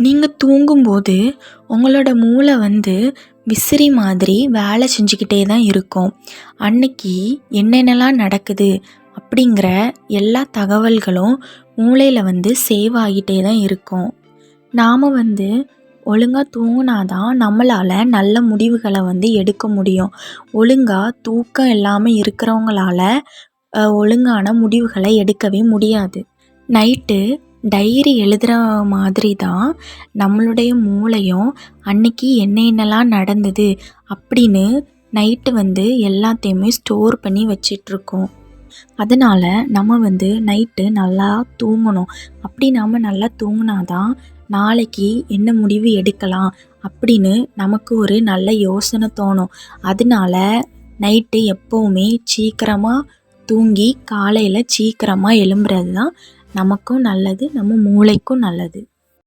நீங்கள் தூங்கும்போது உங்களோட மூளை விசிறி மாதிரி வேலை செஞ்சுக்கிட்டே தான் இருக்கும். அன்னைக்கு என்னென்னலாம் நடக்குது அப்படிங்கிற எல்லா தகவல்களும் மூளையில் சேவ் ஆகிட்டே தான் இருக்கும். நாம் ஒழுங்காக தூங்கினாதான் நம்மளால் நல்ல முடிவுகளை எடுக்க முடியும். ஒழுங்காக தூக்கம் இல்லாமல் இருக்கிறவங்களால ஒழுங்கான முடிவுகளை எடுக்கவே முடியாது. நைட்டு டைரி எழுதுகிற மாதிரி தான் நம்மளுடைய மூளையும் அன்னைக்கு என்னென்னலாம் நடந்தது அப்படின்னு நைட்டு எல்லாத்தையுமே ஸ்டோர் பண்ணி வச்சிட்ருக்கோம். அதனால் நம்ம நைட்டு நல்லா தூங்கணும். அப்படி நாம் நல்லா தூங்கினாதான் நாளைக்கு என்ன முடிவு எடுக்கலாம் அப்படின்னு நமக்கு ஒரு நல்ல யோசனை தோணும். அதனால நைட்டு எப்போவுமே சீக்கிரமாக தூங்கி காலையில் சீக்கிரமாக எழும்புறது தான் நமக்கும் நல்லது, நம்ம மூளைக்கும் நல்லது.